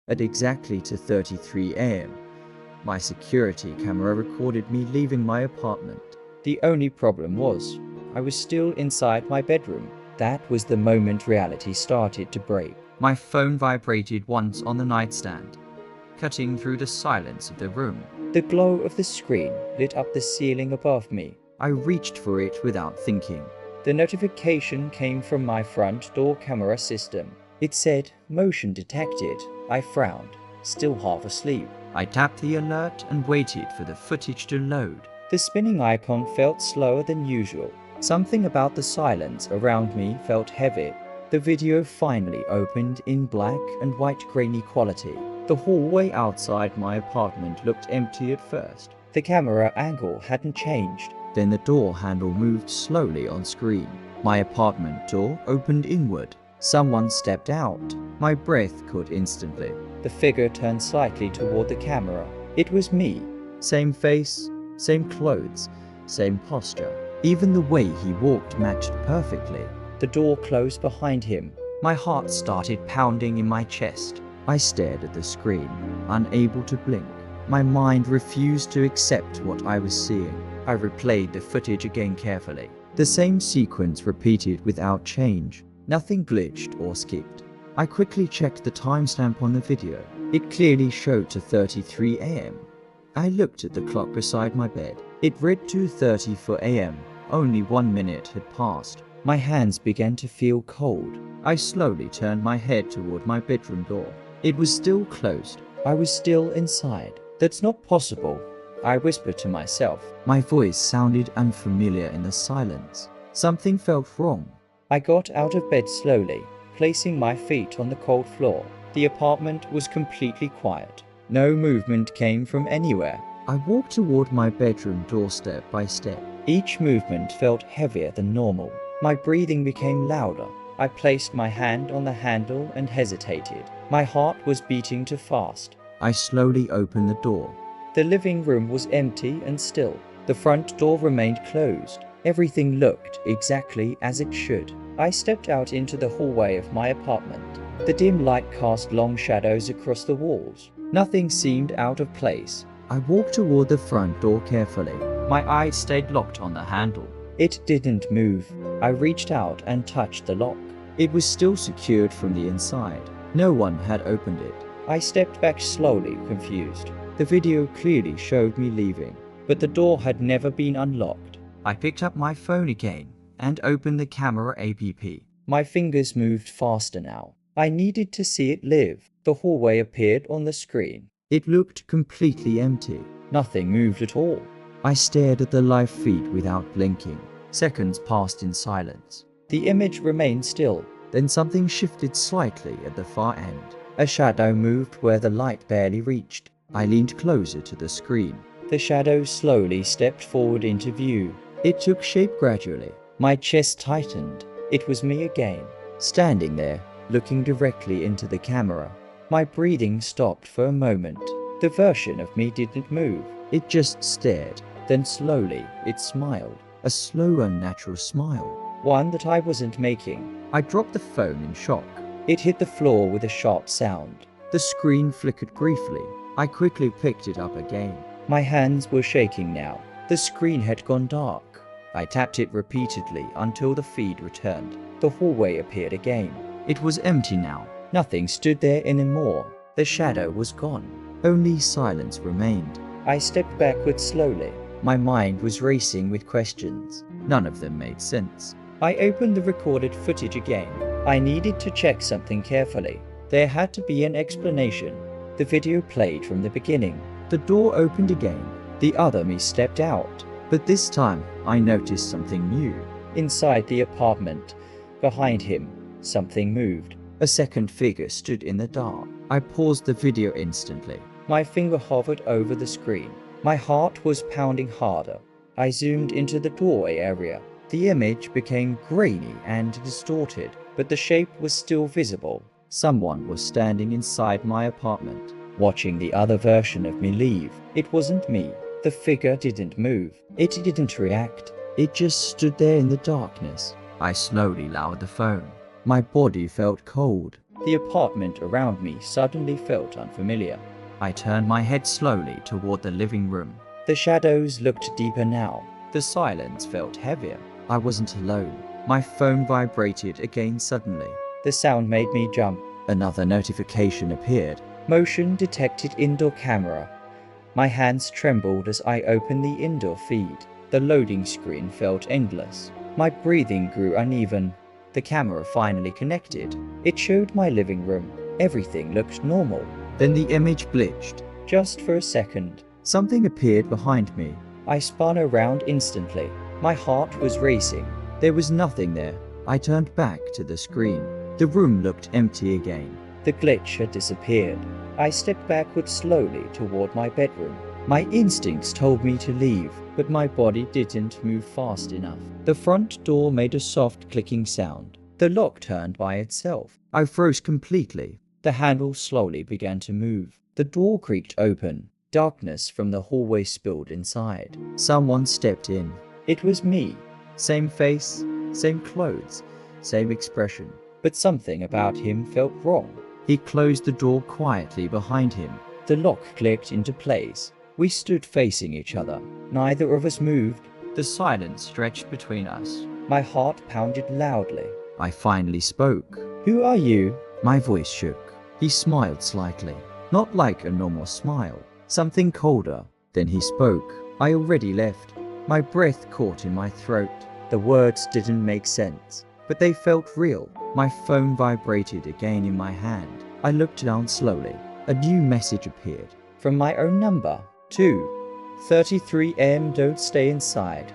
at exactly 2:33 a.m. My security camera recorded me leaving my apartment. The only problem was, I was still inside my bedroom. That was the moment reality started to break. My phone vibrated once on the nightstand, cutting through the silence of the room. The glow of the screen lit up the ceiling above me. I reached for it without thinking. The notification came from my front door camera system. It said, "Motion detected." I frowned, still half asleep. I tapped the alert and waited for the footage to load. The spinning icon felt slower than usual. Something about the silence around me felt heavy. The video finally opened in black and white grainy quality. The hallway outside my apartment looked empty at first. The camera angle hadn't changed. Then the door handle moved slowly on screen. My apartment door opened inward. Someone stepped out. My breath caught instantly. The figure turned slightly toward the camera. It was me. Same face, same clothes, same posture. Even the way he walked matched perfectly. The door closed behind him. My heart started pounding in my chest. I stared at the screen, unable to blink. My mind refused to accept what I was seeing. I replayed the footage again carefully. The same sequence repeated without change. Nothing glitched or skipped. I quickly checked the timestamp on the video. It clearly showed 2:33 a.m. I looked at the clock beside my bed. It read 2:34 a.m. Only 1 minute had passed. My hands began to feel cold. I slowly turned my head toward my bedroom door. It was still closed. I was still inside. That's not possible, I whispered to myself. My voice sounded unfamiliar in the silence. Something felt wrong. I got out of bed slowly, placing my feet on the cold floor. The apartment was completely quiet. No movement came from anywhere. I walked toward my bedroom door step by step. Each movement felt heavier than normal. My breathing became louder. I placed my hand on the handle and hesitated. My heart was beating too fast. I slowly opened the door. The living room was empty and still. The front door remained closed. Everything looked exactly as it should. I stepped out into the hallway of my apartment. The dim light cast long shadows across the walls. Nothing seemed out of place. I walked toward the front door carefully. My eyes stayed locked on the handle. It didn't move. I reached out and touched the lock. It was still secured from the inside. No one had opened it. I stepped back slowly, confused. The video clearly showed me leaving, but the door had never been unlocked. I picked up my phone again and opened the camera app. My fingers moved faster now. I needed to see it live. The hallway appeared on the screen. It looked completely empty. Nothing moved at all. I stared at the live feed without blinking. Seconds passed in silence. The image remained still. Then something shifted slightly at the far end. A shadow moved where the light barely reached. I leaned closer to the screen. The shadow slowly stepped forward into view. It took shape gradually. My chest tightened. It was me again, standing there, looking directly into the camera. My breathing stopped for a moment. The version of me didn't move. It just stared. Then slowly, it smiled. A slow, unnatural smile. One that I wasn't making. I dropped the phone in shock. It hit the floor with a sharp sound. The screen flickered briefly. I quickly picked it up again. My hands were shaking now. The screen had gone dark. I tapped it repeatedly until the feed returned. The hallway appeared again. It was empty now. Nothing stood there anymore. The shadow was gone. Only silence remained. I stepped backward slowly. My mind was racing with questions. None of them made sense. I opened the recorded footage again. I needed to check something carefully. There had to be an explanation. The video played from the beginning. The door opened again. The other me stepped out. But this time, I noticed something new. Inside the apartment, behind him, something moved. A second figure stood in the dark. I paused the video instantly. My finger hovered over the screen. My heart was pounding harder. I zoomed into the doorway area. The image became grainy and distorted, but the shape was still visible. Someone was standing inside my apartment, watching the other version of me leave. It wasn't me. The figure didn't move. It didn't react. It just stood there in the darkness. I slowly lowered the phone. My body felt cold. The apartment around me suddenly felt unfamiliar. I turned my head slowly toward the living room. The shadows looked deeper now. The silence felt heavier. I wasn't alone. My phone vibrated again suddenly. The sound made me jump. Another notification appeared. Motion detected indoor camera. My hands trembled as I opened the indoor feed. The loading screen felt endless. My breathing grew uneven. The camera finally connected. It showed my living room. Everything looked normal. Then the image glitched. Just for a second. Something appeared behind me. I spun around instantly. My heart was racing. There was nothing there. I turned back to the screen. The room looked empty again. The glitch had disappeared. I stepped backwards slowly toward my bedroom. My instincts told me to leave, but my body didn't move fast enough. The front door made a soft clicking sound. The lock turned by itself. I froze completely. The handle slowly began to move. The door creaked open. Darkness from the hallway spilled inside. Someone stepped in. It was me. Same face, same clothes, same expression. But something about him felt wrong. He closed the door quietly behind him. The lock clicked into place. We stood facing each other. Neither of us moved. The silence stretched between us. My heart pounded loudly. I finally spoke. "Who are you?" My voice shook. He smiled slightly. Not like a normal smile. Something colder. Then he spoke. "I already left." My breath caught in my throat. The words didn't make sense, but they felt real. My phone vibrated again in my hand. I looked down slowly. A new message appeared. From my own number. 2:33 a.m. Don't stay inside.